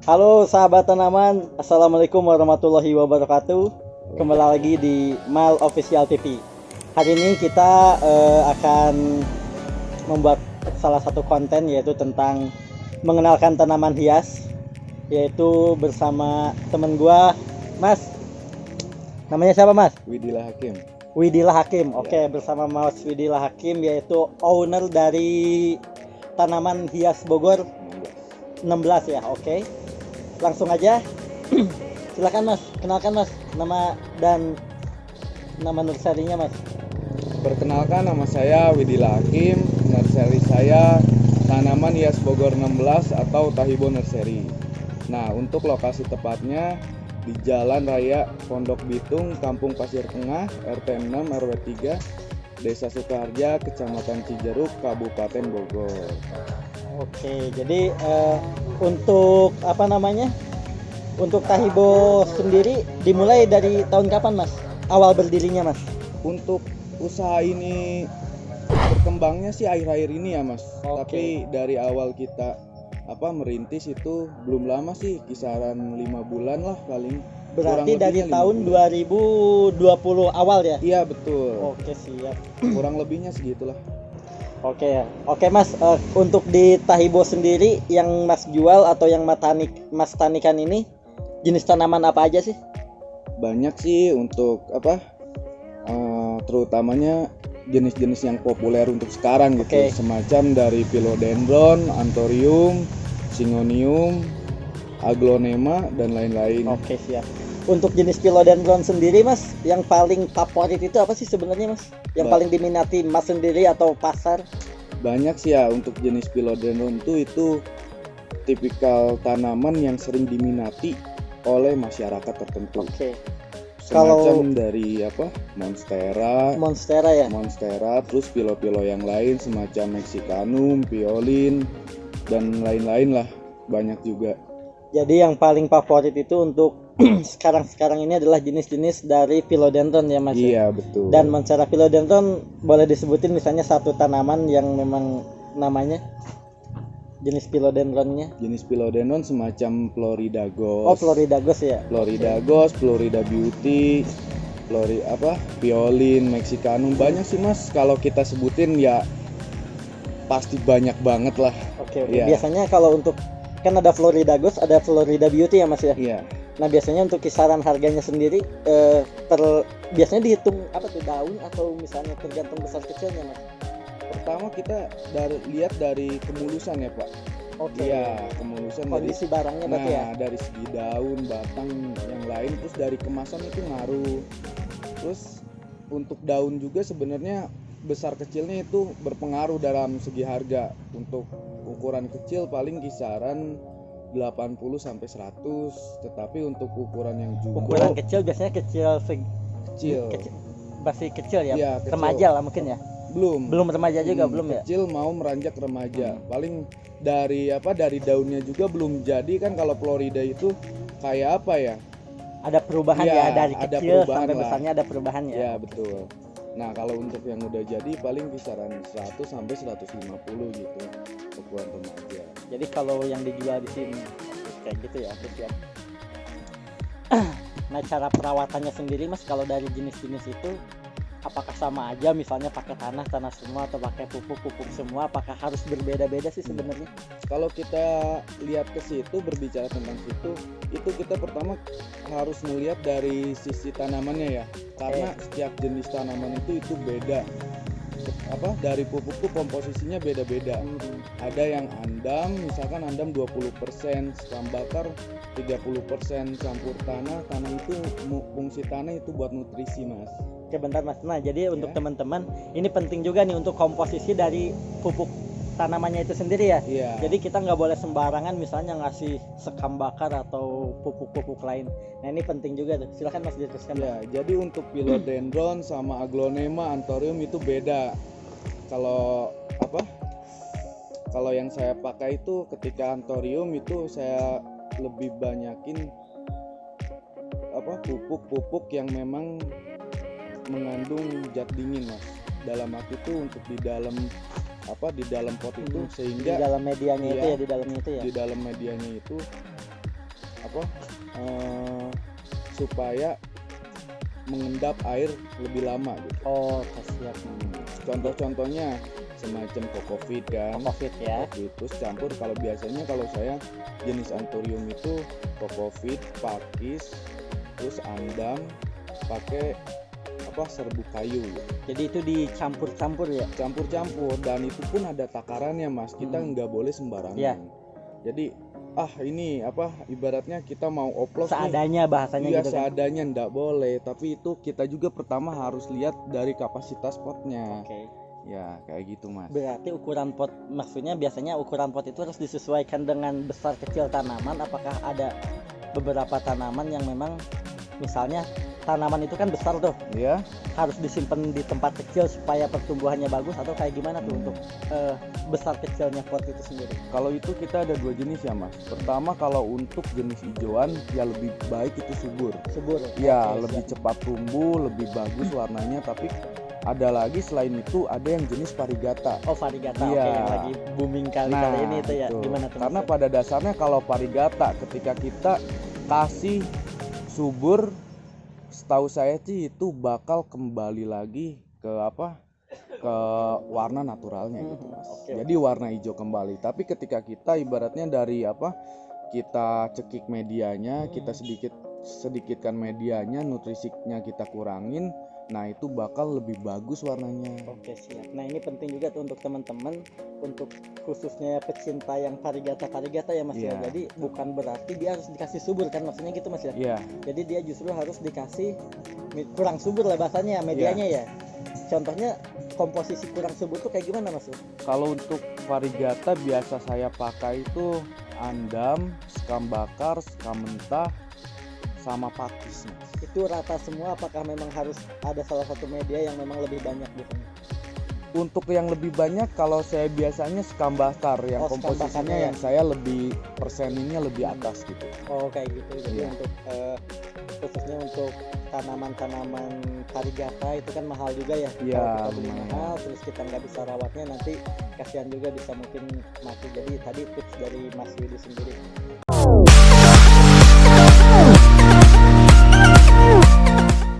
Halo sahabat tanaman, Assalamualaikum warahmatullahi wabarakatuh. Kembali lagi di Mal Official TV. Hari ini kita akan membuat salah satu konten, yaitu tentang mengenalkan tanaman hias, yaitu bersama temen gua, Mas. Namanya siapa, Mas? Widila Hakim. Widila Hakim. Oke, bersama Mas Widila Hakim, yaitu owner dari tanaman hias Bogor 16 ya. Oke. Langsung aja. Silakan Mas, kenalkan Mas nama dan nama nurserynya Mas. Perkenalkan, nama saya Widila Hakim. Nursery saya Tanaman Hias Bogor 16 atau Tahibo Nursery. Nah, untuk lokasi tepatnya di Jalan Raya Pondok Bitung, Kampung Pasir Tengah, RT 6 RW 3, Desa Sukaharja, Kecamatan Cijeruk, Kabupaten Bogor. Oke, jadi untuk apa namanya? Untuk Tahibo sendiri dimulai dari tahun kapan Mas? Awal berdirinya Mas? Untuk usaha ini berkembangnya sih akhir-akhir ini ya Mas. Oke. Tapi dari awal kita merintis itu belum lama sih, kisaran 5 bulan lah paling. Berarti dari lebihnya 5 tahun bulan. 2020 awal ya? Iya betul. Oke, siap. Kurang lebihnya segitulah. Oke ya. Oke Mas, untuk di Tahibo sendiri yang Mas jual atau yang Mas tanikan ini jenis tanaman apa aja sih? Banyak sih untuk terutamanya jenis-jenis yang populer untuk sekarang gitu. Oke. Semacam dari Philodendron, Anthurium, Syngonium, Aglonema dan lain-lain. Oke, siap. Untuk jenis philodendron sendiri Mas, yang paling favorit itu apa sih sebenarnya Mas? Yang paling diminati Mas sendiri atau pasar? Banyak sih ya untuk jenis Philodendron itu tipikal tanaman yang sering diminati oleh masyarakat tertentu. Oke. Semacam dari Monstera, Ya. terus pilo-pilo yang lain semacam Mexicanum, Piolin dan lain-lain lah, banyak juga. Jadi yang paling favorit itu untuk sekarang ini adalah jenis-jenis dari philodendron ya Mas? Iya betul. Dan Monstera philodendron boleh disebutin misalnya satu tanaman yang memang namanya jenis philodendronnya? Jenis Philodendron semacam Florida Ghost. Oh, Florida Ghost ya. Florida Ghost, Florida Beauty, Piolin, Mexicanum, banyak sih Mas. Kalau kita sebutin ya pasti banyak banget lah. Oke. Iya. Biasanya kalau untuk kan ada Florida Ghost, ada Florida Beauty ya Mas ya. Iya. Nah biasanya untuk kisaran harganya sendiri biasanya dihitung daun atau misalnya tergantung besar kecilnya Mas? Pertama kita lihat dari kemulusan ya Pak. Oke. Iya, kemulusan Kondisi barangnya berarti ya. dari segi daun, batang, yang lain, terus dari kemasan itu ngaruh. Terus untuk daun juga sebenarnya besar kecilnya itu berpengaruh dalam segi harga. Untuk ukuran kecil paling kisaran 80 sampai 100, tetapi untuk ukuran yang jumbo, Ukuran kecil biasanya kecil. Masih kecil ya. Iya, kecil. Remaja lah mungkin ya. Belum remaja juga belum ya. Kecil mau meranjak remaja. Paling dari daunnya juga belum jadi kan. Kalau Florida itu kayak apa ya? Ada perubahan Iya, ya dari ada kecil perubahan sampai lah. besarnya ada perubahan ya. Ya betul. Nah kalau untuk yang udah jadi paling kisaran 100 sampai 150 gitu ukuran remaja. Jadi kalau yang dijual di sini kayak gitu ya, oke siap. Nah cara perawatannya sendiri Mas, kalau dari jenis-jenis itu apakah sama aja, misalnya pakai tanah semua atau pakai pupuk semua, apakah harus berbeda-beda sih sebenarnya? Kalau kita lihat ke situ, berbicara tentang situ, itu kita pertama harus melihat dari sisi tanamannya ya, karena setiap jenis tanaman itu beda. Dari pupuk tuh komposisinya beda-beda. Ada yang andam, misalkan andam 20%, sekam bakar 30%, campur tanah itu fungsi tanah itu buat nutrisi Mas. Oke bentar Mas, nah jadi untuk teman-teman ini penting juga nih untuk komposisi dari pupuk tanamannya itu sendiri ya. Iya. Jadi kita nggak boleh sembarangan misalnya ngasih sekam bakar atau pupuk-pupuk lain. Nah ini penting juga tuh, silakan Mas diteruskan. Ya, jadi untuk Philodendron sama Aglonema, Anthurium itu beda. Kalau yang saya pakai itu ketika Anthurium itu saya lebih banyakin pupuk yang memang mengandung zat dingin Mas. Dalam arti itu untuk di dalam pot itu sehingga di dalam medianya itu iya, ya, di dalamnya itu ya. di dalam medianya itu supaya mengendap air lebih lama gitu. Oh, siap. Contoh-contohnya semacam kokofit kan. Kokofit ya. Kokofit, terus campur kalau biasanya kalau saya jenis anthurium itu kokofit, pakis, terus andam, pakai serbuk kayu. Jadi itu dicampur-campur ya. Campur-campur, dan itu pun ada takarannya Mas. Kita nggak boleh sembarangan. Ya. Jadi ini ibaratnya kita mau oplos Seadanya bahasanya iya, gitu kan. seadanya nggak boleh, tapi itu kita juga pertama harus lihat dari kapasitas potnya. Oke. Ya kayak gitu Mas. Berarti ukuran pot, maksudnya biasanya ukuran pot itu harus disesuaikan dengan besar kecil tanaman. Apakah ada beberapa tanaman yang memang misalnya tanaman itu kan besar tuh, Ya. harus disimpan di tempat kecil supaya pertumbuhannya bagus, atau kayak gimana tuh untuk besar kecilnya pot itu sendiri? Kalau itu kita ada dua jenis ya Mas. Pertama kalau untuk jenis hijauan ya lebih baik itu subur. Subur. Ya Oke, lebih siap. cepat tumbuh, lebih bagus warnanya. Tapi ada lagi selain itu ada yang jenis varigata. Oh, varigata. Iya. Oke, yang lagi booming kali ini itu ya. itu. Gimana tuh? Karena Mas? pada dasarnya kalau varigata ketika kita kasih subur, setahu saya sih itu bakal kembali lagi ke ke warna naturalnya gitu Mas. Oke. Jadi warna hijau kembali. Tapi ketika kita ibaratnya dari kita cekik medianya, kita sedikitkan medianya, nutrisinya kita kurangin, nah itu bakal lebih bagus warnanya. Oke, siap. Nah, ini penting juga tuh untuk teman-teman, untuk khususnya pecinta yang varigata ya Mas ya. Iya. Jadi bukan berarti dia harus dikasih subur kan, maksudnya gitu Mas ya. Iya. Jadi dia justru harus dikasih kurang subur lah bahasanya, medianya ya. Contohnya komposisi kurang subur tuh kayak gimana Mas? Kalau untuk varigata biasa saya pakai itu andam, sekam bakar, sekam mentah, sama pakis Mas. Itu rata semua, apakah memang harus ada salah satu media yang memang lebih banyak gitu? Untuk yang lebih banyak kalau saya biasanya sekam bakar yang Sekam komposisinya bakarnya ya. yang saya lebih perseninnya lebih atas gitu. Oh, kayak gitu. Jadi Iya. untuk khususnya untuk tanaman-tanaman varigata itu kan mahal juga ya. Iya, Kalau kita beli lumayan. mahal, terus kita nggak bisa rawatnya, nanti kasihan juga bisa mungkin mati. Jadi tadi tips dari Mas Yudi sendiri.